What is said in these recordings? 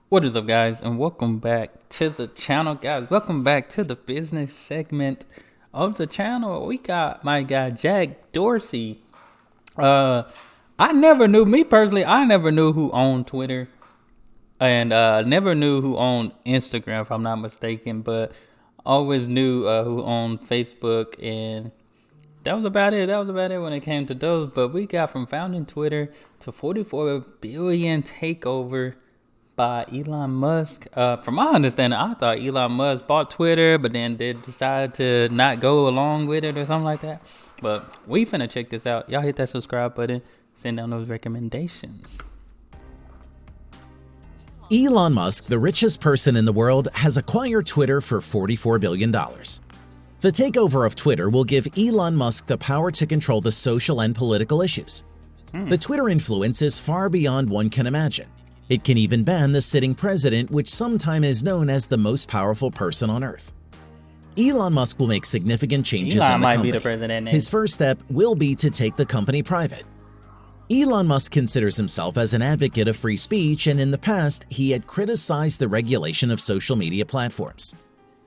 What is up, guys, and welcome back to the channel, guys. Welcome back to the business segment of the channel. We got my guy Jack Dorsey. I never knew, me personally, I never knew who owned Twitter, and never knew who owned Instagram, if I'm not mistaken, but always knew who owned Facebook, and that was about it. That was about it when it came to those. But we got from founding Twitter to 44 billion takeover by Elon Musk. From my understanding, I thought Elon Musk bought Twitter, but then they decided to not go along with it or something like that. But we finna check this out. Y'all hit that subscribe button, send down those recommendations. Elon Musk, the richest person in the world, has acquired Twitter for $44 billion. The takeover of Twitter will give Elon Musk the power to control the social and political issues. The Twitter influence is far beyond one can imagine. It can even ban the sitting president, which sometimes is known as the most powerful person on Earth. Elon Musk will make significant changes in the company. Be the president next. His first step will be to take the company private. Elon Musk considers himself as an advocate of free speech, and in the past, he had criticized the regulation of social media platforms.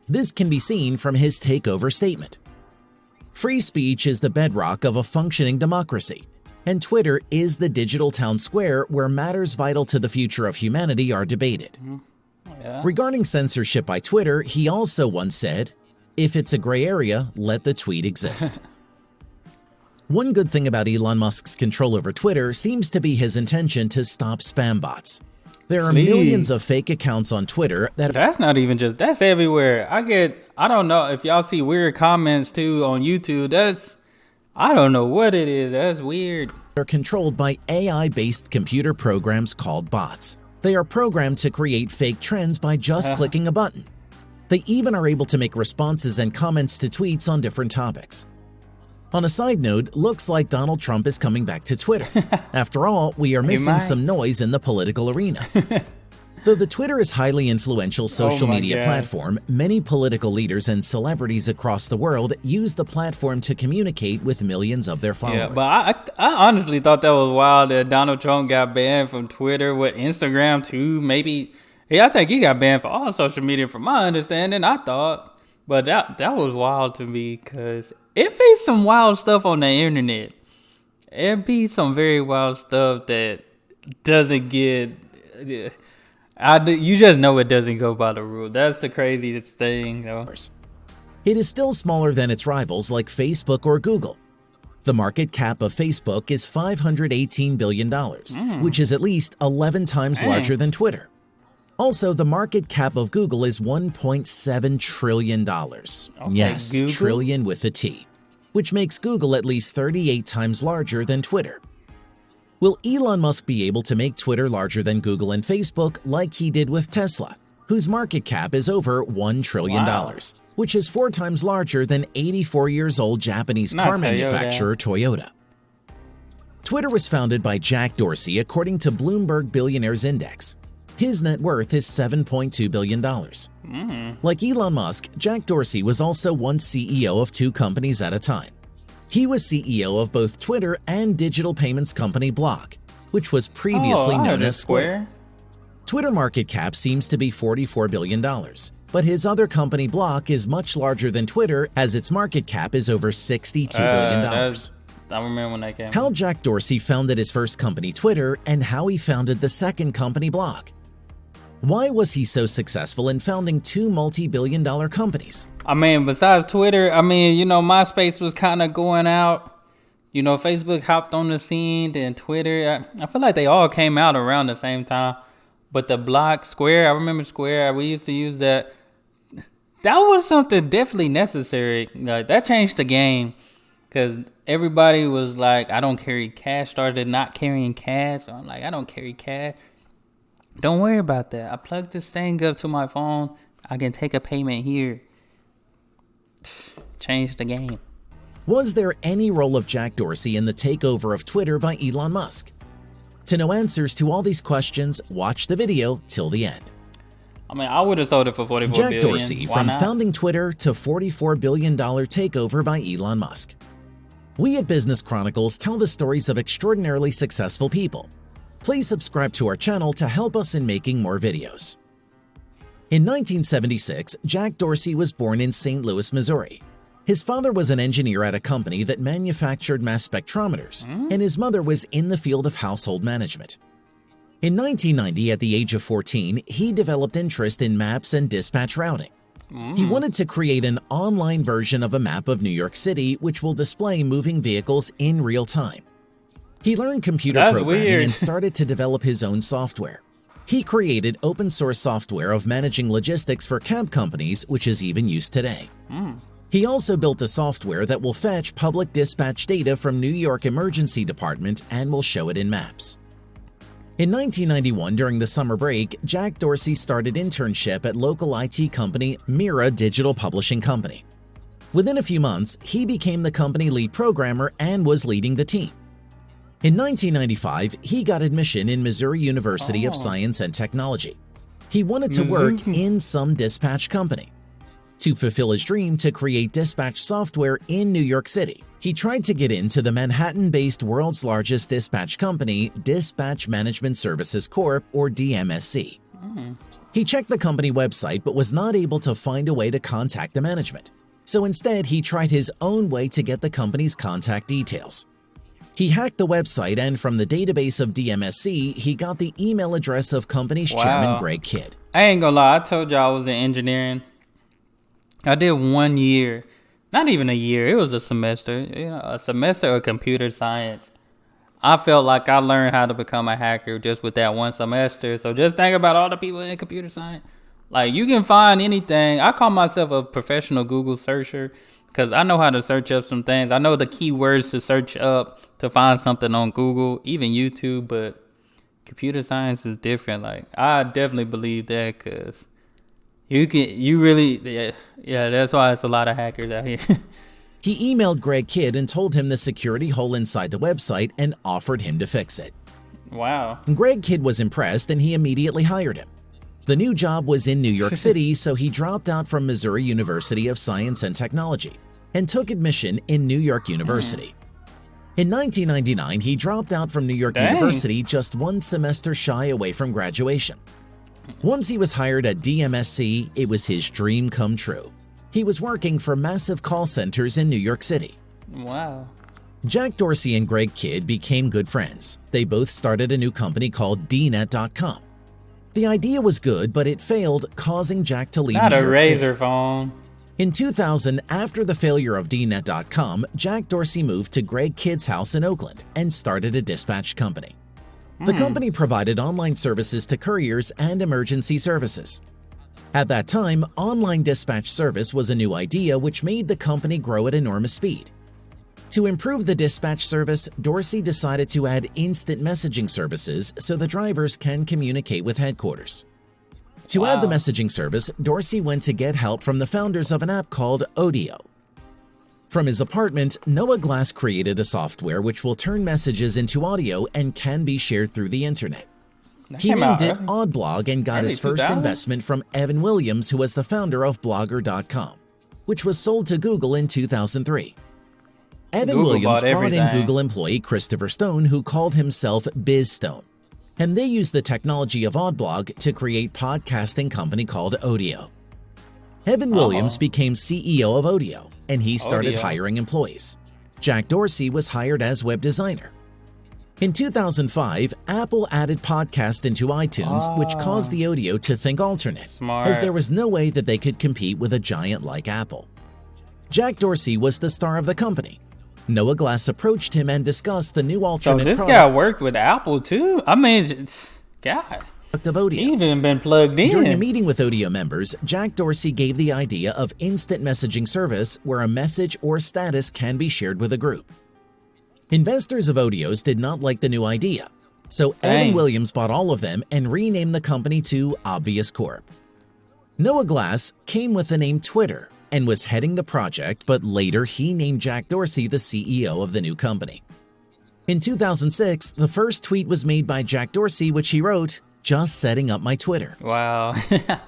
This can be seen from his takeover statement. Free speech is the bedrock of a functioning democracy, and Twitter is the digital town square where matters vital to the future of humanity are debated. Regarding censorship by Twitter, he also once said, "If it's a gray area, let the tweet exist." One good thing about Elon Musk's control over Twitter seems to be his intention to stop spam bots. There are millions of fake accounts on Twitter that— That's not even just, that's everywhere. I don't know if y'all see weird comments too on YouTube. I don't know what it is. That's weird. Are controlled by AI-based computer programs called bots. They are programmed to create fake trends by just clicking a button. They even are able to make responses and comments to tweets on different topics. On a side note, looks like Donald Trump is coming back to Twitter. After all, we are missing some noise in the political arena. Though the Twitter is highly influential social media platform, many political leaders and celebrities across the world use the platform to communicate with millions of their followers. Yeah, but I honestly thought that was wild that Donald Trump got banned from Twitter, with Instagram too. Maybe, yeah, I think he got banned for all social media from my understanding, I thought. But that was wild to me, because it be some wild stuff on the internet. It be some very wild stuff that doesn't get... you just know it doesn't go by the rule. That's the craziest thing, though. It is still smaller than its rivals like Facebook or Google. The market cap of Facebook is $518 billion, which is at least 11 times larger than Twitter. Also, the market cap of Google is $1.7 trillion. Yes, Google? Trillion with a T, which makes Google at least 38 times larger than Twitter. Will Elon Musk be able to make Twitter larger than Google and Facebook like he did with Tesla, whose market cap is over $1 trillion, which is 4 times larger than 84-years-old Japanese car manufacturer Toyota? Twitter was founded by Jack Dorsey according to Bloomberg Billionaires Index. His net worth is $7.2 billion. Like Elon Musk, Jack Dorsey was also once CEO of 2 companies at a time. He was CEO of both Twitter and digital payments company Block, which was previously known as Square. Twitter market cap seems to be $44 billion, but his other company Block is much larger than Twitter, as its market cap is over $62 billion. I remember when that came. How Jack Dorsey founded his first company Twitter, and how he founded the second company Block. Why was he so successful in founding 2 multi-billion-dollar companies? I mean, besides Twitter, I mean, you know, MySpace was kind of going out. You know, Facebook hopped on the scene, then Twitter. I feel like they all came out around the same time. But the Block, Square, I remember Square. We used to use that. That was something definitely necessary. Like, that changed the game, because everybody was like, I don't carry cash. Started not carrying cash. So I'm like, I don't carry cash. Don't worry about that. I plug this thing up to my phone. I can take a payment here. Change the game. Was there any role of Jack Dorsey in the takeover of Twitter by Elon Musk? To know answers to all these questions, watch the video till the end. I mean, I would have sold it for $44 billion. Jack Dorsey, from founding Twitter to $44 billion takeover by Elon Musk. We at Business Chronicles tell the stories of extraordinarily successful people. Please subscribe to our channel to help us in making more videos. In 1976, Jack Dorsey was born in St. Louis, Missouri. His father was an engineer at a company that manufactured mass spectrometers, and his mother was in the field of household management. In 1990, at the age of 14, he developed interest in maps and dispatch routing. He wanted to create an online version of a map of New York City which will display moving vehicles in real time. He learned computer programming and started to develop his own software. He created open source software of managing logistics for cab companies, which is even used today. He also built a software that will fetch public dispatch data from New York Emergency Department and will show it in maps. In 1991, during the summer break, Jack Dorsey started internship at local IT company Mira Digital Publishing Company. Within a few months, he became the company lead programmer and was leading the team. In 1995, he got admission in Missouri University of Science and Technology. He wanted to work in some dispatch company. To fulfill his dream to create dispatch software in New York City, he tried to get into the Manhattan-based world's largest dispatch company, Dispatch Management Services Corp., or DMSC. He checked the company website but was not able to find a way to contact the management. So instead, he tried his own way to get the company's contact details. He hacked the website, and from the database of DMSC, he got the email address of company's chairman, Greg Kidd. I ain't gonna lie, I told you I was in engineering. I did 1 year, not even a year, it was a semester, a semester of computer science. I felt like I learned how to become a hacker just with that one semester. So just think about all the people in computer science. Like, you can find anything. I call myself a professional Google searcher because I know how to search up some things. I know the keywords to search up to find something on Google, even YouTube, but computer science is different. Like, I definitely believe that because yeah, that's why it's a lot of hackers out here. He emailed Greg Kidd and told him the security hole inside the website and offered him to fix it. Wow. Greg Kidd was impressed and he immediately hired him. The new job was in New York City, so he dropped out from Missouri University of Science and Technology and took admission in New York University. In 1999, he dropped out from New York University just one semester shy away from graduation. Once he was hired at DMSC, it was his dream come true. He was working for massive call centers in New York City. Wow. Jack Dorsey and Greg Kidd became good friends. They both started a new company called DNet.com. The idea was good, but it failed, causing Jack to leave New York City. Not a razor phone. In 2000, after the failure of DNet.com, Jack Dorsey moved to Greg Kidd's house in Oakland and started a dispatch company. The company provided online services to couriers and emergency services. At that time, online dispatch service was a new idea which made the company grow at enormous speed. To improve the dispatch service, Dorsey decided to add instant messaging services so the drivers can communicate with headquarters. To add the messaging service, Dorsey went to get help from the founders of an app called Odeo. From his apartment, Noah Glass created a software which will turn messages into audio and can be shared through the internet. He named it Oddblog and got his first investment from Evan Williams, who was the founder of Blogger.com, which was sold to Google in 2003. Evan Williams brought in Google employee Christopher Stone, who called himself BizStone, and they used the technology of Oddblog to create podcasting company called Odeo. Evan Williams became CEO of Odeo, and he started hiring employees. Jack Dorsey was hired as web designer. In 2005, Apple added podcast into iTunes, which caused the Odeo to think alternate, as there was no way that they could compete with a giant like Apple. Jack Dorsey was the star of the company. Noah Glass approached him and discussed the new alternate product. So this guy worked with Apple too? I mean, God. Of Odeo. He didn't been plugged in. During a meeting with Odeo members, Jack Dorsey gave the idea of instant messaging service where a message or status can be shared with a group. Investors of Odeo's did not like the new idea, so Evan Williams bought all of them and renamed the company to Obvious Corp. Noah Glass came with the name Twitter and was heading the project, but later he named Jack Dorsey the CEO of the new company. In 2006, the first tweet was made by Jack Dorsey, which he wrote, "Just setting up my Twitter." Wow.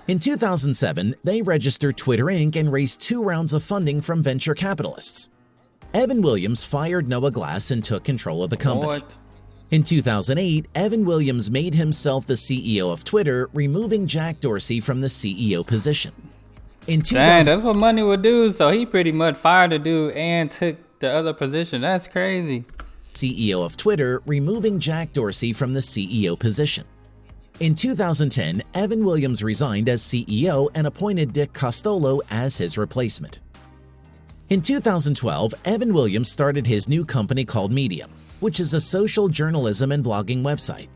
In 2007, they registered Twitter Inc. and raised 2 rounds of funding from venture capitalists. Evan Williams fired Noah Glass and took control of the company. In 2008, Evan Williams made himself the CEO of Twitter, removing Jack Dorsey from the CEO position. In Dang, that's what money would do. So he pretty much fired the dude and took the other position. That's crazy. CEO of Twitter, removing Jack Dorsey from the CEO position. In 2010, Evan Williams resigned as CEO and appointed Dick Costolo as his replacement. In 2012, Evan Williams started his new company called Medium, which is a social journalism and blogging website.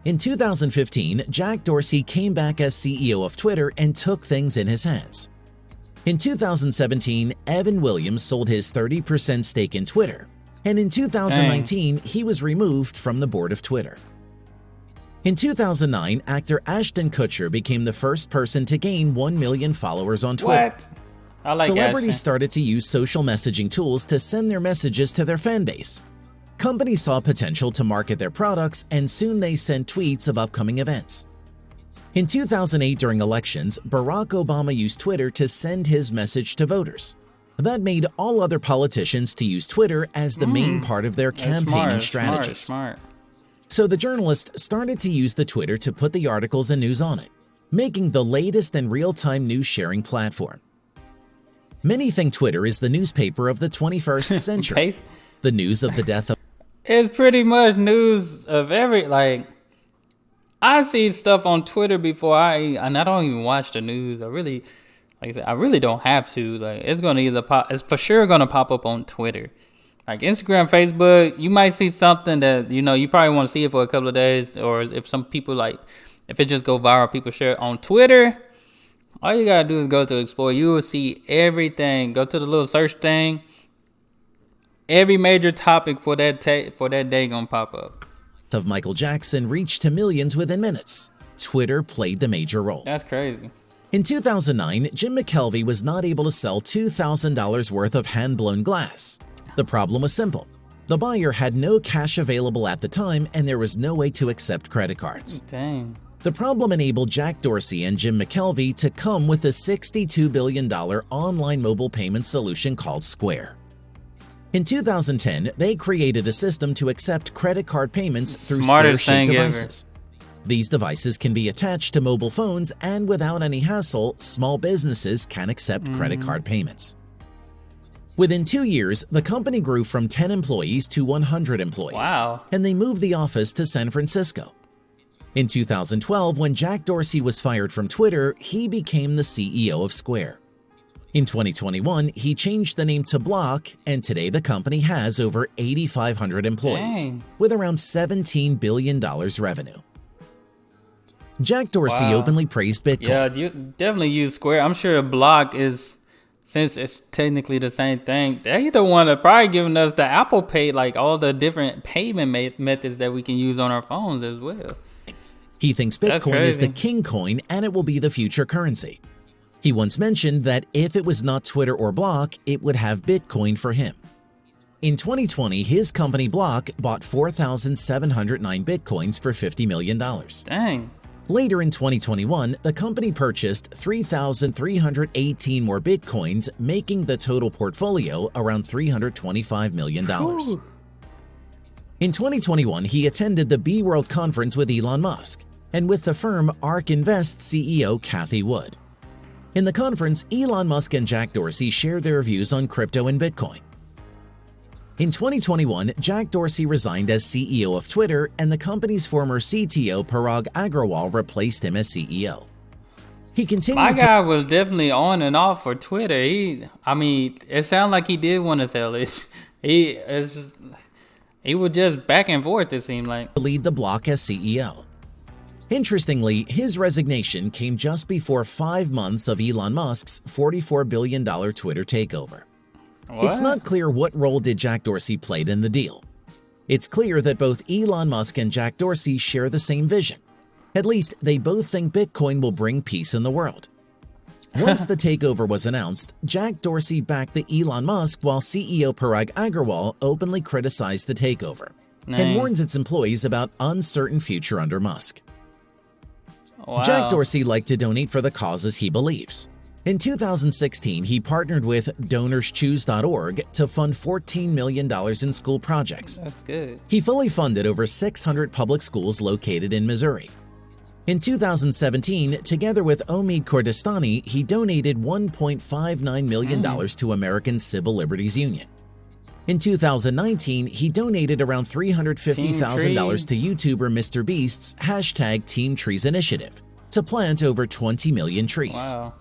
In 2015, Jack Dorsey came back as CEO of Twitter and took things in his hands. In 2017, Evan Williams sold his 30% stake in Twitter, and in 2019, he was removed from the board of Twitter. In 2009, actor Ashton Kutcher became the first person to gain 1 million followers on Twitter. What? I like Celebrities Ashton. started to use social messaging tools to send their messages to their fan base. Companies saw potential to market their products, and soon they sent tweets of upcoming events. In 2008, during elections, Barack Obama used Twitter to send his message to voters. That made all other politicians to use Twitter as the main part of their campaigning strategies. Smart. So the journalist started to use the Twitter to put the articles and news on it, making the latest and real-time news sharing platform. Many think Twitter is the newspaper of the 21st century. The news of the death of... It's pretty much news of I see stuff on Twitter before and I don't even watch the news. Like I said, I really don't have to. Like, it's gonna it's for sure gonna pop up on Twitter. Like Instagram, Facebook, you might see something that, you probably want to see it for a couple of days, or if some people if it just go viral, people share it. On Twitter, all you gotta do is go to Explore. You will see everything. Go to the little search thing. Every major topic for that day gonna pop up. Of Michael Jackson reached to millions within minutes. Twitter played the major role. That's crazy. In 2009, Jim McKelvey was not able to sell $2,000 worth of hand-blown glass. The problem was simple. The buyer had no cash available at the time, and there was no way to accept credit cards. Dang. The problem enabled Jack Dorsey and Jim McKelvey to come with a $62 billion online mobile payment solution called Square. In 2010, they created a system to accept credit card payments through Square-shaped devices. These devices can be attached to mobile phones, and without any hassle, small businesses can accept credit card payments. Within 2 years, the company grew from 10 employees to 100 employees, and they moved the office to San Francisco. In 2012, when Jack Dorsey was fired from Twitter, he became the CEO of Square. In 2021, he changed the name to Block, and today the company has over 8,500 employees, with around $17 billion revenue. Jack Dorsey openly praised Bitcoin. Yeah, you definitely use Square. I'm sure Block is, since it's technically the same thing, they're the one that probably giving us the Apple Pay, like all the different payment methods that we can use on our phones as well. He thinks Bitcoin is the king coin and it will be the future currency. He once mentioned that if it was not Twitter or Block, it would have Bitcoin for him. In 2020, his company Block bought 4,709 Bitcoins for $50 million. Dang. Later in 2021, the company purchased 3,318 more Bitcoins, making the total portfolio around $325 million. In 2021, he attended the B-World conference with Elon Musk and with the firm ARK Invest CEO Cathie Wood. In the conference, Elon Musk and Jack Dorsey shared their views on crypto and Bitcoin. In 2021, Jack Dorsey resigned as CEO of Twitter, and the company's former CTO Parag Agrawal replaced him as CEO. He continued My guy was definitely on and off for Twitter. It sounded like he did want to sell it. He was just back and forth, it seemed like. To lead the Block as CEO. Interestingly, his resignation came just before 5 months of Elon Musk's $44 billion Twitter takeover. What? It's not clear what role did Jack Dorsey played in the deal. It's clear that both Elon Musk and Jack Dorsey share the same vision. At least, they both think Bitcoin will bring peace in the world. Once the takeover was announced, Jack Dorsey backed the Elon Musk while CEO Parag Agrawal openly criticized the takeover and warns its employees about uncertain future under Musk. Jack Dorsey liked to donate for the causes he believes. In 2016, he partnered with DonorsChoose.org to fund $14 million in school projects. That's good. He fully funded over 600 public schools located in Missouri. In 2017, together with Omid Kordestani, he donated $1.59 million to American Civil Liberties Union. In 2019, he donated around $350,000 to YouTuber Mr. Beast's Team Trees initiative to plant over 20 million trees. Wow.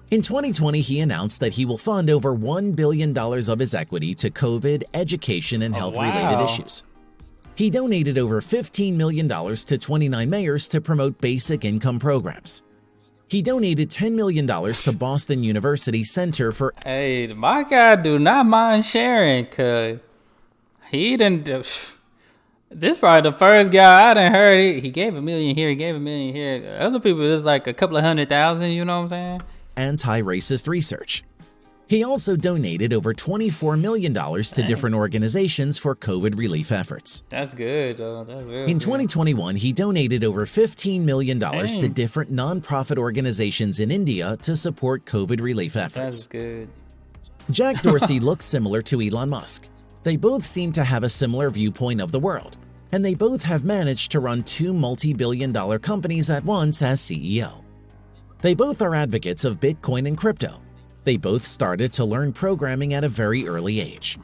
In 2020, he announced that he will fund over $1 billion of his equity to COVID, education, and health-related issues. He donated over $15 million to 29 mayors to promote basic income programs. He donated $10 million to Boston University Center for... Hey, my guy do not mind sharing, cause he didn't... This probably the first guy I done heard. He gave $1 million here, he gave $1 million here. Other people, it's like a couple of 100,000, you know what I'm saying? Anti-racist research. He also donated over $24 million to different organizations for COVID relief efforts. That's good, though. That's real In good. 2021, he donated over $15 million to different nonprofit organizations in India to support COVID relief efforts. That's good. Jack Dorsey looks similar to Elon Musk. They both seem to have a similar viewpoint of the world, and they both have managed to run two multi-billion-dollar companies at once as CEO. They both are advocates of Bitcoin and crypto. They both started to learn programming at a very early age.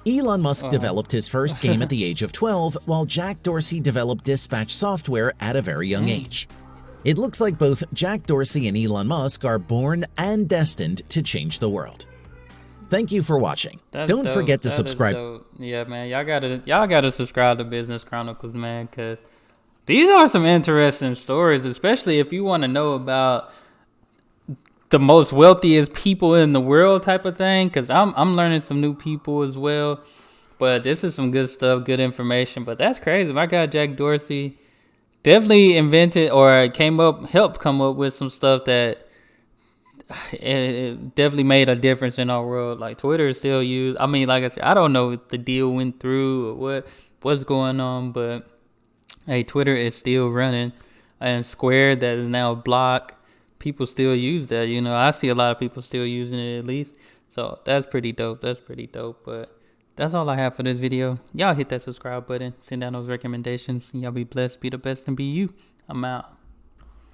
Elon Musk developed his first game at the age of 12, while Jack Dorsey developed dispatch software at a very young age. It looks like both Jack Dorsey and Elon Musk are born and destined to change the world. Thank you for watching. Don't forget to subscribe. Yeah, man, y'all gotta subscribe to Business Chronicles, man, cause these are some interesting stories, especially if you want to know about the most wealthiest people in the world type of thing, because I'm learning some new people as well. But this is some good stuff, good information. But that's crazy. My guy Jack Dorsey definitely invented or helped come up with some stuff that it definitely made a difference in our world. Like Twitter is still used. I mean, like I said, I don't know if the deal went through or what's going on, but hey, Twitter is still running, and Square, that is now blocked, people still use that. You know, I see a lot of people still using it at least. So that's pretty dope. That's pretty dope. But that's all I have for this video. Y'all hit that subscribe button. Send down those recommendations. Y'all be blessed, be the best, and be you. I'm out.